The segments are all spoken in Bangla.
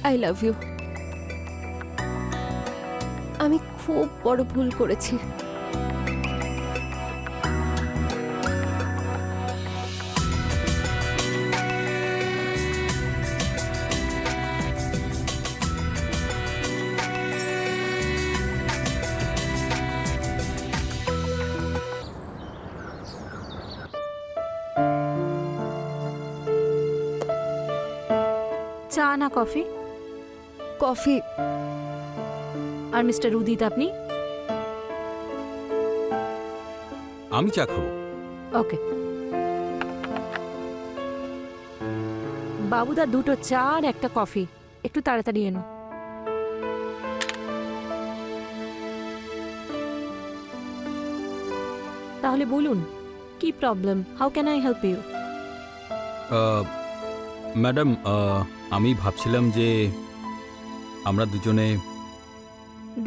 I love you. আমি খুব বড় ভুল করেছি। চা না কফি? কফি। আর মিস্টার উদিত, আপনি? আমি চা খাবো। ওকে। বাবুদা, দুটো চা আর একটা কফি। একটু তাড়াতাড়ি এনো। তাহলে বলুন, কি problem? How can I help you? Madam, আমি ভাবছিলাম যে আমরা দুজনে।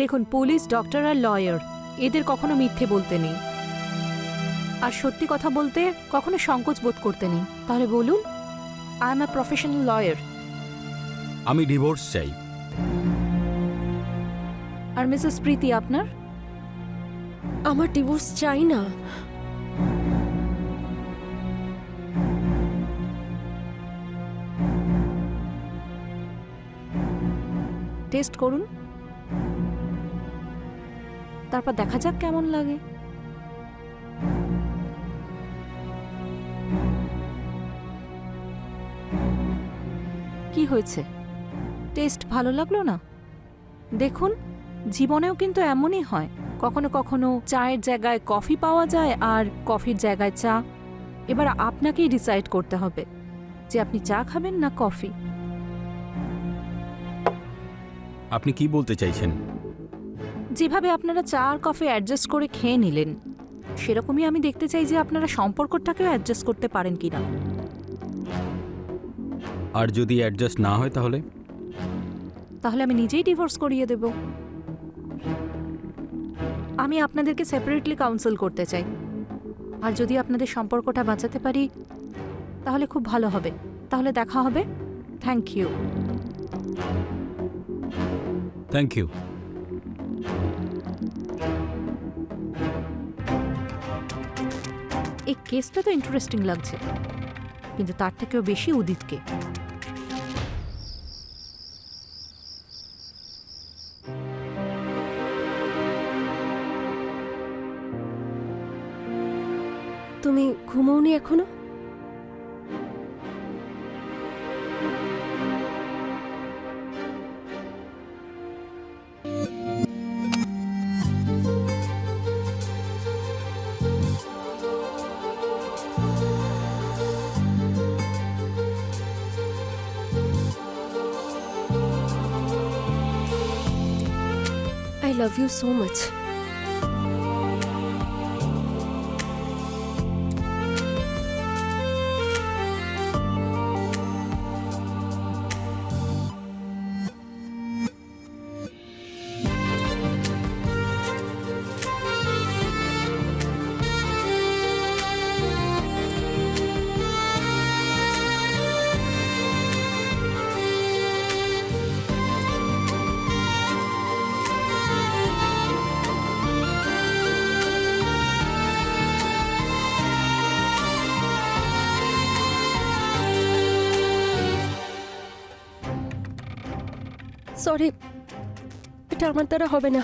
দেখুন, পুলিশ, ডক্টর আর লয়ার, এদের কখনো মিথ্যে বলতে নেই, আর সত্যি কথা বলতে কখনো সংকোচ বোধ করতে নেই। তাহলে বলুন, I am a professional lawyer. আমি ডিভোর্স চাই। আর মিসেস প্রীতি, আপনার? আমার ডিভোর্স চাই না। টেস্ট করুন, তারপর দেখা যাক কেমন লাগে। কি হয়েছে? টেস্ট ভালো লাগলো না? দেখুন, জীবনেও কিন্তু এমনই হয়, কখনো কখনো চায়ের জায়গায় কফি পাওয়া যায় আর কফির জায়গায় চা। এবার আপনাকেই ডিসাইড করতে হবে যে আপনি চা খাবেন না কফি। আপনি কি বলতে চাইছেন? যেভাবে আপনারা চা আর কফি অ্যাডজাস্ট করে খেয়ে নিলেন, সেরকমই আমি দেখতে চাই যে আপনারা সম্পর্কটাকেও অ্যাডজাস্ট করতে পারেন কিনা। আর যদি অ্যাডজাস্ট না হয় তাহলে? তাহলে আমি নিজেই ডিভোর্স করিয়ে দেব। আমি আপনাদেরকে সেপারেটলি কাউন্সেল করতে চাই, আর যদি আপনাদের সম্পর্কটা বাঁচাতে পারি তাহলে খুব ভালো হবে। তাহলে দেখা হবে। Thank you. Thank you. এই কেসটা তো ইন্টারেস্টিং লাগছে, কিন্তু তার থেকেও বেশি উদিতকে। তুমি ঘুমোওনি এখনো? I love you so much. Sorry, এটা আমার দ্বারা হবে না।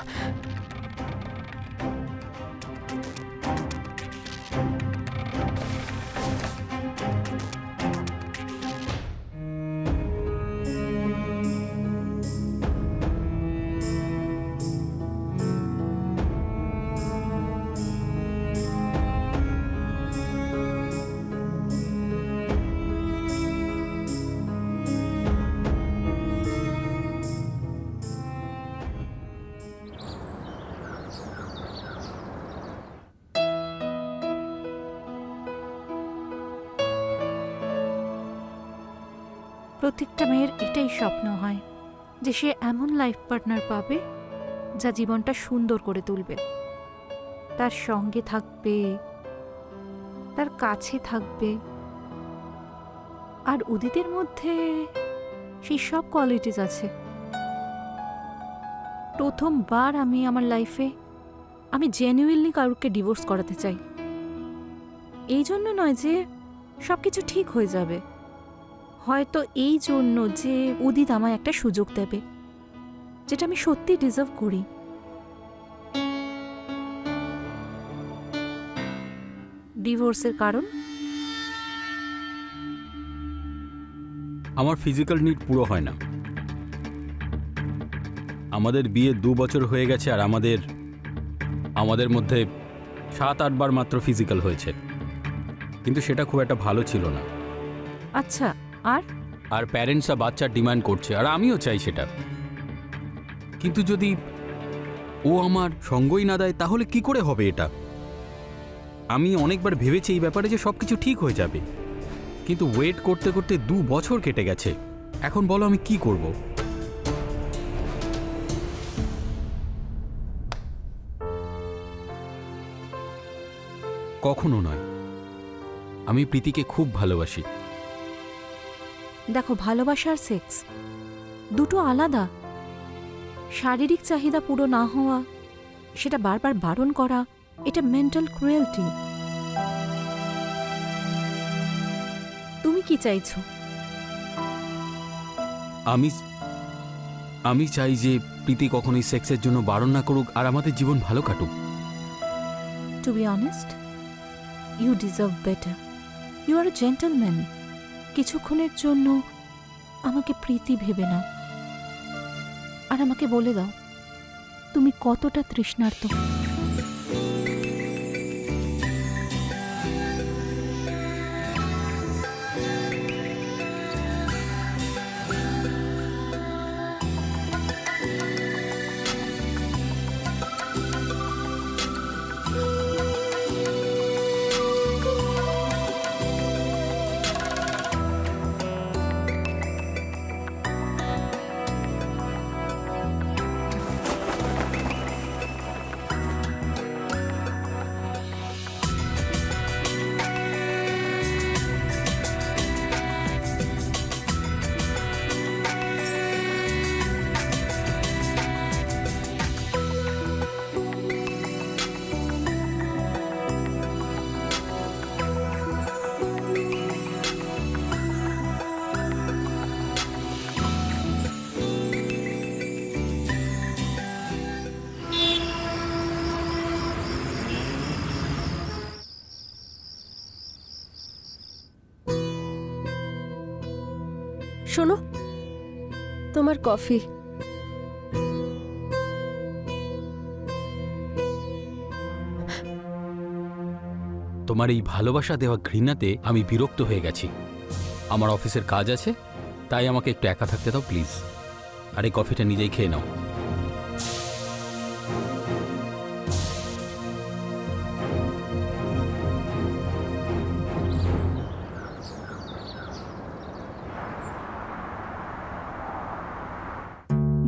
প্রত্যেকটা মেয়ের এটাই স্বপ্ন হয় যে সে এমন লাইফ পার্টনার পাবে যা জীবনটা সুন্দর করে তুলবে, তার সঙ্গে থাকবে, তার কাছে থাকবে। আর উদিতের মধ্যে সেই সব কোয়ালিটিস আছে। প্রথমবার আমি আমার লাইফে আমি জেনুইনলি কাউকে ডিভোর্স করাতে চাই। এই জন্য নয় যে সব কিছু ঠিক হয়ে যাবে, হয়তো এই জন্য যে উদিত আমায় একটা সুযোগ দেবে যেটা আমি সত্যি ডিজার্ভ করি। ডিভোর্সের কারণ আমার ফিজিক্যাল নিড পুরো হয় না। আমাদের বিয়ে 2 বছর হয়ে গেছে আর আমাদের মধ্যে 7-8 বার মাত্র ফিজিক্যাল হয়েছে, কিন্তু সেটা খুব একটা ভালো ছিল না। আচ্ছা, আর আর প্যারেন্টসরা বাচ্চার ডিমান্ড করছে আর আমিও চাই সেটা, কিন্তু যদি ও আমার সঙ্গই না দেয় তাহলে কি করে হবে এটা? আমি অনেকবার ভেবেছি এই ব্যাপারে যে সব কিছু ঠিক হয়ে যাবে, কিন্তু ওয়েট করতে করতে 2 বছর কেটে গেছে। এখন বলো আমি কি করব? কখনো নয়। আমি প্রীতিকে খুব ভালোবাসি। দেখো, ভালোবাসা আর সেক্স দুটো আলাদা। শারীরিক চাহিদা পুরো না হওয়া, সেটা বারবার বারণ করা, এটা মেন্টাল ক্রুয়েলটি। তুমি কি চাইছো? আমি চাই যে প্রীতি কখনোই সেক্সের জন্য বারণ না করুক আর আমাদের জীবন ভালো কাটুক। To be honest, you deserve better. You are a gentleman. কিছুক্ষণের জন্য আমাকে প্রীতি ভেবে নাও আর আমাকে বলে দাও তুমি কতটা তৃষ্ণার্ত। শোনো, তোমার কফি। তোমার এই ভালোবাসা দেওয়া ঘৃণাতে আমি বিরক্ত হয়ে গেছি। আমার অফিসের কাজ আছে, তাই আমাকে একটু একা থাকতে দাও প্লিজ। আর এই কফিটা নিজেই খেয়ে নাও।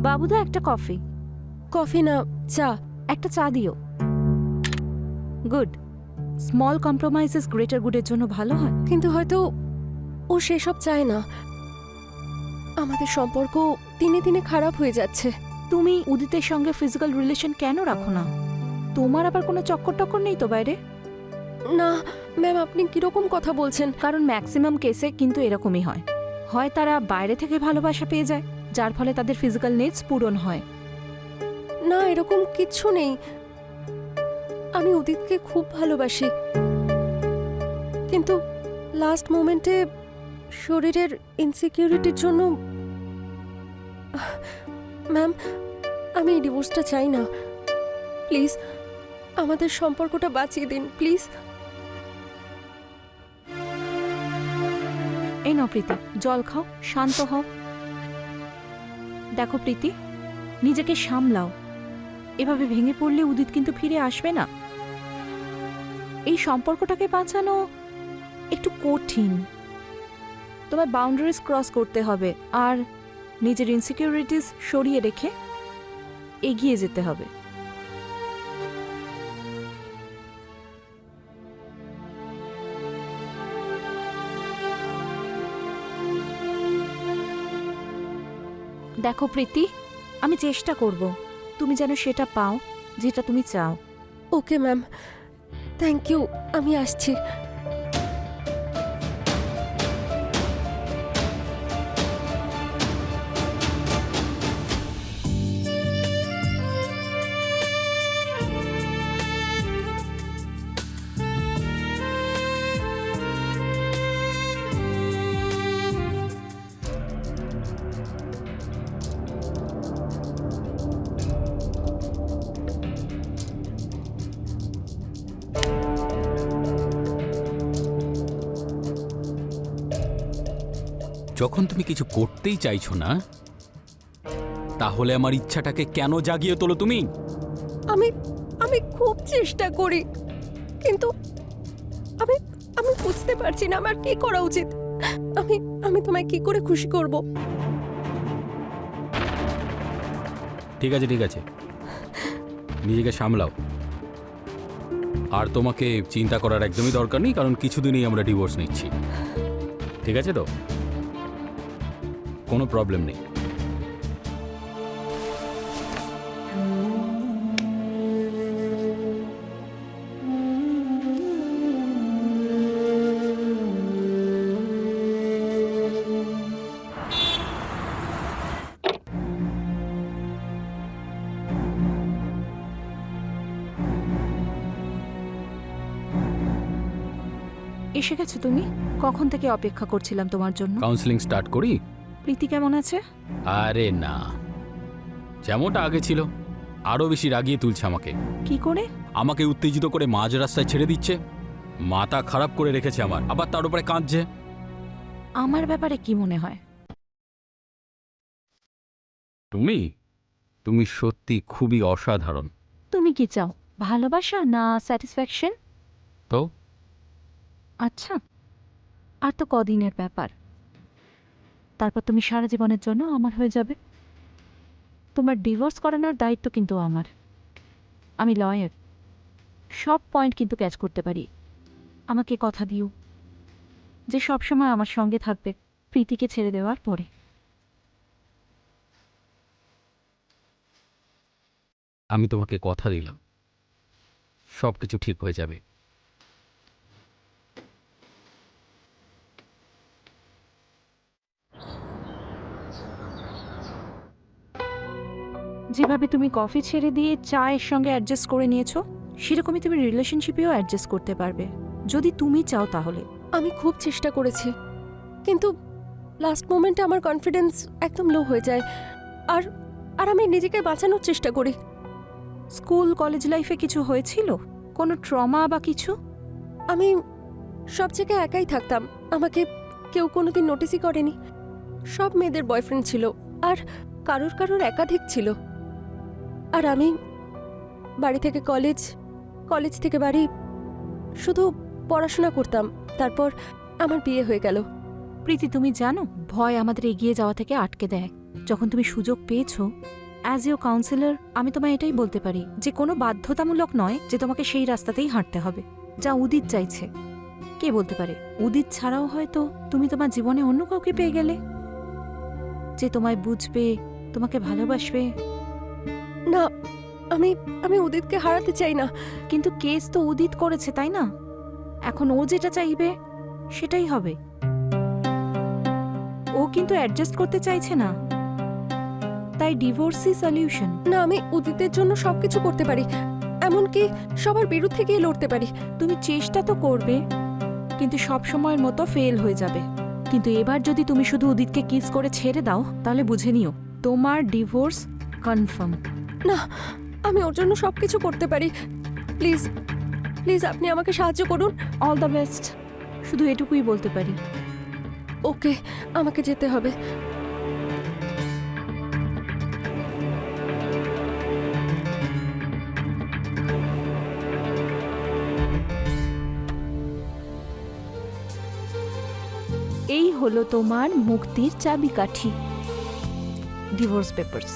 বাবুদা, একটা কফি। কফি না, চা। একটা চা দিও। গুড। স্মল কম্প্রোমাইজেস গ্রেটার গুডের জন্য ভালো হয়। কিন্তু হয়তো ও সেসব চায় না। আমাদের সম্পর্ক দিনে দিনে খারাপ হয়ে যাচ্ছে। তুমি উদিতের সঙ্গে ফিজিক্যাল রিলেশন কেন রাখো না? তোমার আবার কোনো চক্কর টক্কর নেই তো বাইরে? না ম্যাম, আপনি কিরকম কথা বলছেন? কারণ ম্যাক্সিমাম কেসে কিন্তু এরকমই হয়। হয় তারা বাইরে থেকে ভালোবাসা পেয়ে যায়, যার ফলে তাদের ফিজিক্যাল নিডস পূরণ হয়। না, এরকম কিচ্ছু নেই। আমি উদিতকে খুব ভালোবাসি, কিন্তু লাস্ট মোমেন্টে শরীরের ইনসিকিউরিটির জন্য। ম্যাম, আমি এই ডিভোর্সটা চাই না। প্লিজ আমাদের সম্পর্কটা বাঁচিয়ে দিন, প্লিজ। এই নাও প্রীতি, জল খাও, শান্ত হও। দেখো প্রীতি, নিজেকে সামলাও। এভাবে ভেঙে পড়লে উদিত কিন্তু ফিরে আসবে না। এই সম্পর্কটাকে বাঁচানো একটু কঠিন। তোমার বাউন্ডারিজ ক্রস করতে হবে আর নিজের ইনসিকিউরিটিস সরিয়ে রেখে এগিয়ে যেতে হবে। দেখো প্রীতি, আমি চেষ্টা করব তুমি যেন সেটা পাও যেটা তুমি চাও। ওকে ম্যাম, থ্যাংক ইউ, আমি আসছি। যখন তুমি কিছু করতেই চাইছো না, তাহলে আমার ইচ্ছাটাকে কেন জাগিয়ে তোলো তুমি? আমি আমি খুব চেষ্টা করি, কিন্তু আমি আমি বুঝতে পারছি না আমার কি করা উচিত। আমি আমি তোমায় কি করে খুশি করব? ঠিক আছে ঠিক আছে, নিজেকে সামলাও। আর তোমাকে চিন্তা করার একদমই দরকার নেই, কারণ কিছুদিনই আমরা ডিভোর্স নিচ্ছি। ঠিক আছে তো? কোনো প্রবলেম নেই। এসে গেছো তুমি? কখন থেকে অপেক্ষা করছিলাম তোমার জন্য। কাউন্সেলিং স্টার্ট করি? প্রীতি কেমন আছে? আরে না, যেমনটা আগে ছিল, আরও বেশি রাগিয়ে তুলছে আমাকে। কি করে? আমাকে উত্তেজিত করে মাঝ রাস্তায় ছেড়ে দিচ্ছে, মাথা খারাপ করে রেখেছে আমার, আবার তার উপরে কাঁদছে। আমার ব্যাপারে কি মনে হয়? তুমি তুমি সত্যি খুবই অসাধারণ। তুমি কি চাও, ভালোবাসা না স্যাটিসফ্যাকশন? তো আচ্ছা, আর তো কদিনের ব্যাপার, তারপর তুমি সারা জীবনের জন্য আমার হয়ে যাবে। তোমার ডিভোর্স করানোর দায়িত্ব কিন্তু আমার। আমি লয়ার, সব পয়েন্ট কিন্তু ক্যাচ করতে পারি। আমাকে কথা দিও যে সবসময় আমার সঙ্গে থাকবে প্রীতিকে ছেড়ে দেওয়ার পরে। আমি তোমাকে কথা দিলাম, সব কিছু ঠিক হয়ে যাবে। যেভাবে তুমি কফি ছেড়ে দিয়ে চায়ের সঙ্গে অ্যাডজাস্ট করে নিয়েছো, সেরকমই তুমি রিলেশনশিপেও অ্যাডজাস্ট করতে পারবে যদি তুমি চাও তাহলে। আমি খুব চেষ্টা করেছি, কিন্তু লাস্ট মোমেন্টে আমার কনফিডেন্স একদম লো হয়ে যায়, আর আর আমি নিজেকে বাঁচানোর চেষ্টা করি। স্কুল কলেজ লাইফে কিছু হয়েছিল, কোনো ট্রমা বা কিছু? আমি সব জায়গায় একাই থাকতাম, আমাকে কেউ কোনোদিন নোটিসই করেনি। সব মেয়েদের বয়ফ্রেন্ড ছিল, আর কারোর কারোর একাধিক ছিল। আর আমি বাড়ি থেকে কলেজ, কলেজ থেকে বাড়ি, শুধু পড়াশোনা করতাম। তারপর আমার বিয়ে হয়ে গেল। প্রীতি, তুমি জানো ভয় আমাদের এগিয়ে যাওয়া থেকে আটকে দেয়। যখন তুমি সুযোগ পেয়েছো অ্যাজ ইউ কাউন্সিলর, আমি তোমায় এটাই বলতে পারি যে কোনো বাধ্যতামূলক নয় যে তোমাকে সেই রাস্তাতেই হাঁটতে হবে যা উদিত চাইছে। কে বলতে পারে উদিত ছাড়াও হয়তো তুমি তোমার জীবনে অন্য কাউকে পেয়ে গেলে, যে তোমায় বুঝবে, তোমাকে ভালোবাসবে। না, আমি আমি উদিতকে হারাতে চাই না। কিন্তু কেস তো উদিত করেছে, তাই না? এখন ও যেটা চাইবে সেটাই হবে। ও কিন্তু অ্যাডজাস্ট করতে চাইছে না, তাই ডিভোর্সই সলিউশন। না, আমি উদিতের জন্য সবকিছু করতে পারি, এমনকি সবার বিরুদ্ধে গিয়ে লড়তে পারি। তুমি চেষ্টা তো করবে, কিন্তু সব সময়ের মতো ফেল হয়ে যাবে। কিন্তু এবার যদি তুমি শুধু উদিতকে কিস করে ছেড়ে দাও, তাহলে বুঝে নিও তোমার ডিভোর্স কনফার্ম। না, আমি ওর জন্য সবকিছু করতে পারি। প্লিজ প্লিজ আপনি আমাকে সাহায্য করুন। অল দ্য বেস্ট, শুধু এটুকুই বলতে পারি। ওকে, আমাকে যেতে হবে। এই হলো তোমার মুক্তির চাবিকাঠি, divorce papers.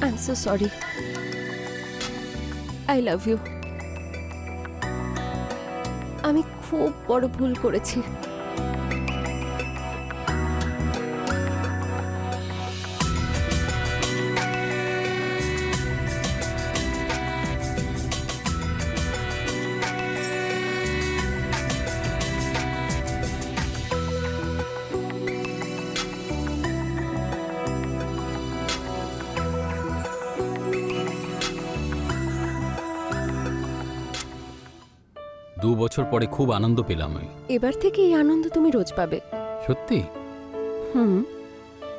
I am so sorry. I love you. আমি খুব বড় ভুল করেছি। দু বছর পরে খুব আনন্দ পেলাম আমি। এবার থেকে এই আনন্দ তুমি রোজ পাবে। সত্যি? হুম।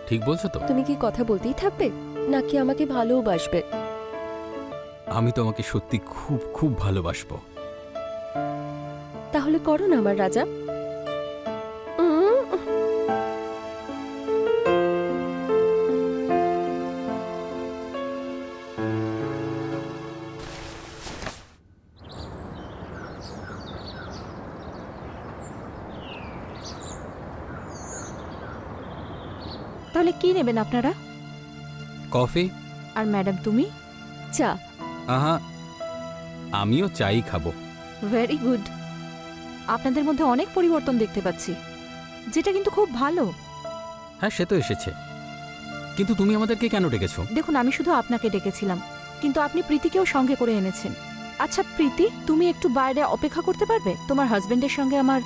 ঠিক বলছো তো? তুমি কি কথা বলতেই থাকবে নাকি আমাকে ভালোবাসবে? আমি তোমাকে সত্যি খুব খুব ভালোবাসবো। তাহলে করো না আমার রাজা। তাহলে কি নেবেন আপনারা? কফি? আর ম্যাডাম তুমি? চা। আহা, আমিও চাই খাবো। Very good. আপনাদের মধ্যে অনেক পরিবর্তন দেখতে পাচ্ছি, যেটা কিন্তু খুব ভালো। হ্যাঁ, সে তো এসেছে, কিন্তু তুমি আমাদেরকে কেন ডেকেছো? দেখুন, আমি শুধু আপনাকে ডেকেছিলাম, কিন্তু আপনি প্রীতিকেও সঙ্গে করে এনেছেন। আচ্ছা প্রীতি, তুমি একটু বাইরে অপেক্ষা করতে পারবে? তোমার হাজবেন্ডের সঙ্গে আমার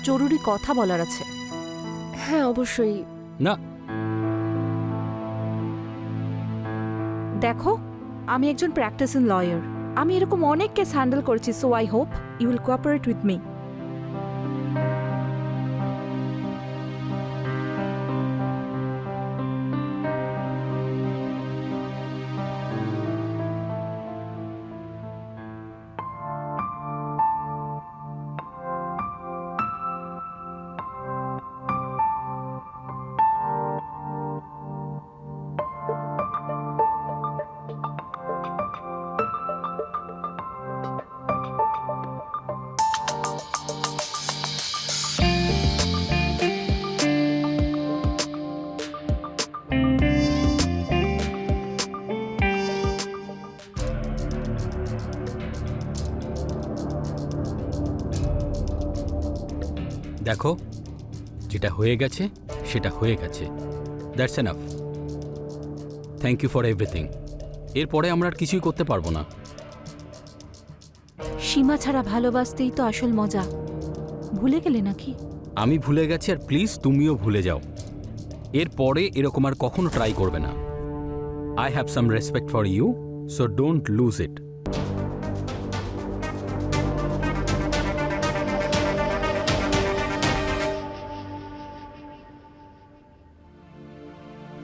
জরুরি কথা বলার আছে। হ্যাঁ অবশ্যই। না, দেখো, আমি একজন প্র্যাকটিসিং লয়ার। আমি এরকম অনেক কেস হ্যান্ডেল করেছি, so I hope you will cooperate with me. দেখো, যেটা হয়ে গেছে সেটা হয়ে গেছে। That's enough. Thank you for everything. এরপরে আমরা আর কিছুই করতে পারবো না। সীমা ছাড়া ভালোবাসতেই তো আসল মজা। ভুলে গেলে নাকি? আমি ভুলে গেছি, আর প্লিজ তুমিও ভুলে যাও। এরপরে এরকম আর কখনো ট্রাই করবে না। I have some respect for you, so don't lose it.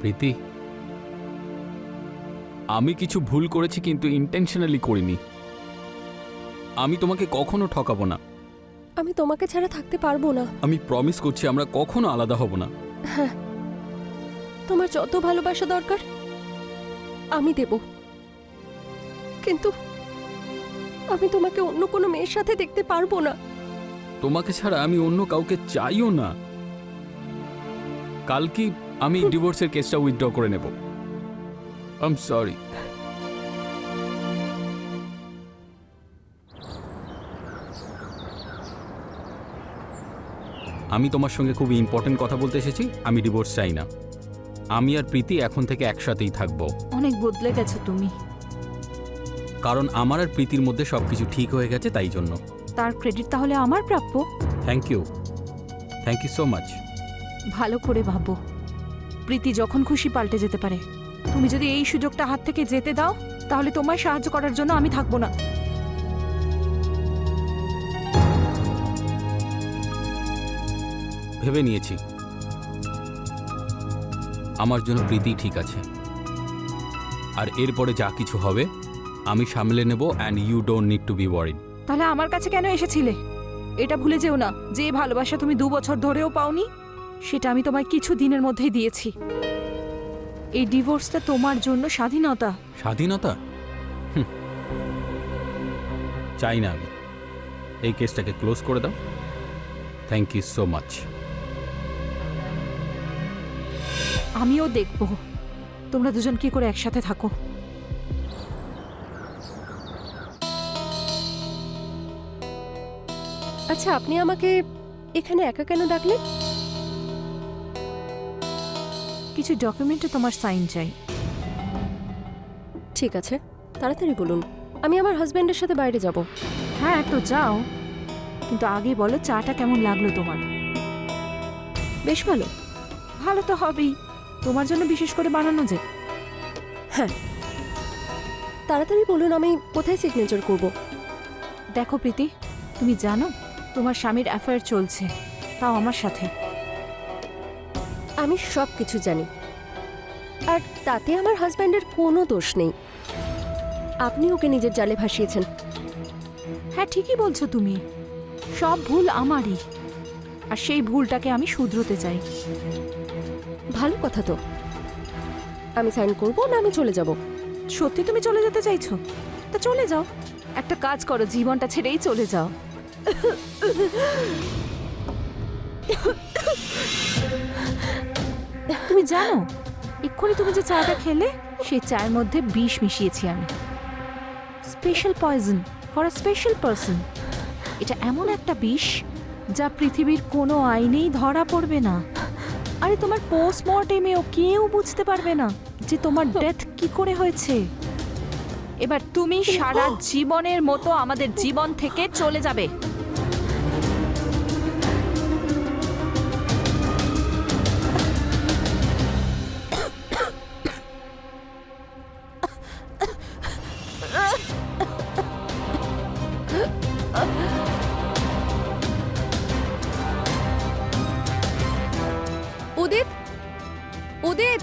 Preeti, আমি কিছু ভুল করেছি, কিন্তু ইন্টেনশনালি করিনি। আমি তোমাকে কখনো ঠকাবো না। আমি তোমাকে ছাড়া থাকতে পারবো না। আমি প্রমিস করছি আমরা কখনো আলাদা হব না। হ্যাঁ, তোমার যত ভালোবাসা দরকার আমি দেব, কিন্তু আমি তোমাকে অন্য কোনো মেয়ের সাথে দেখতে পারবো না। তোমাকে ছাড়া আমি অন্য কাউকে চাইও না। কালকে আমি ডিভোর্সের কেসটা উইথড্র করে নেব। I am sorry. আমি তোমার সঙ্গে খুব ইম্পর্টেন্ট কথা বলতে এসেছি। আমি ডিভোর্স চাই না। আমি আর প্রীতি এখন থেকে একসাথেই থাকবো। অনেক বদলে গেছো তুমি। কারণ আমার আর প্রীতির মধ্যে সবকিছু ঠিক হয়ে গেছে, তাই জন্য। তার ক্রেডিট তাহলে আমার প্রাপ্য। Thank you so much. ভালো করে ভাবো, প্রীতি যখন খুশি পাল্টে যেতে পারে। তুমি যদি এই সুযোগটা হাত থেকে যেতে দাও, তাহলে তোমায় সাহায্য করার জন্য আমি থাকবো না। ভেবে নিয়েছি, আমার জন্য প্রীতি ঠিক আছে। আর এরপরে যা কিছু হবে আমি সামলে নেব, and you don't need to be worried. তাহলে আমার কাছে কেন এসেছিলে? এটা ভুলে যেও না, যে ভালোবাসা তুমি 2 বছর ধরেও পাওনি, সেটা আমি তোমায় কিছু দিনের মধ্যেই দিয়েছি। এই ডিভোর্সটা তোমার জন্য স্বাধীনতা। স্বাধীনতা? চাই না আমি। এই কেসটাকে ক্লোজ করে দাও। Thank you so much. আমিও দেখব তোমরা দুজন কি করে একসাথে থাকো। আচ্ছা, আপনি আমাকে এখানে একা কেন ডাকলেন? কিছু ডকুমেন্টে তোমার সাইন চাই। ঠিক আছে, তাড়াতাড়ি বলুন। আমি আমার হাজব্যান্ডের সাথে বাইরে যাব। হ্যাঁ তো যাও, কিন্তু আগে বলো চাটা কেমন লাগলো তোমার? বেশ ভালো। ভালো তো হবেই, তোমার জন্য বিশেষ করে বানানো যে। হ্যাঁ, তাড়াতাড়ি বলুন, আমি কোথায় সিগনেচার করব? দেখো প্রীতি, তুমি জানো তোমার স্বামীর অ্যাফেয়ার চলছে, তাও আমার সাথে। আমি সব কিছু জানি, আর তাতে আমার হাজব্যান্ডের কোনো দোষ নেই। আপনি ওকে নিজের জালে ভাসিয়েছেন। হ্যাঁ ঠিকই বলছো তুমি, সব ভুল আমারই, আর সেই ভুলটাকে আমি শুধরোতে চাই। ভালো কথা তো। আমি সাইন করব না আমি চলে যাব? সত্যি তুমি চলে যেতে চাইছো? তা চলে যাও, একটা কাজ করো, জীবনটা ছেড়েই চলে যাও। তুমি জানো এক্ষুনি তুমি যে চাটা খেলে সেই চায়ের মধ্যে বিষ মিশিয়েছি আমি। Special poison for a special person. এটা এমন একটা বিষ যা পৃথিবীর কোনো আইনেই ধরা পড়বে না। আরে তোমার পোস্টমর্টেমেও কেউ বুঝতে পারবে না যে তোমার ডেথ কি করে হয়েছে। এবার তুমি সারা জীবনের মতো আমাদের জীবন থেকে চলে যাবে। উদিত, উদিত,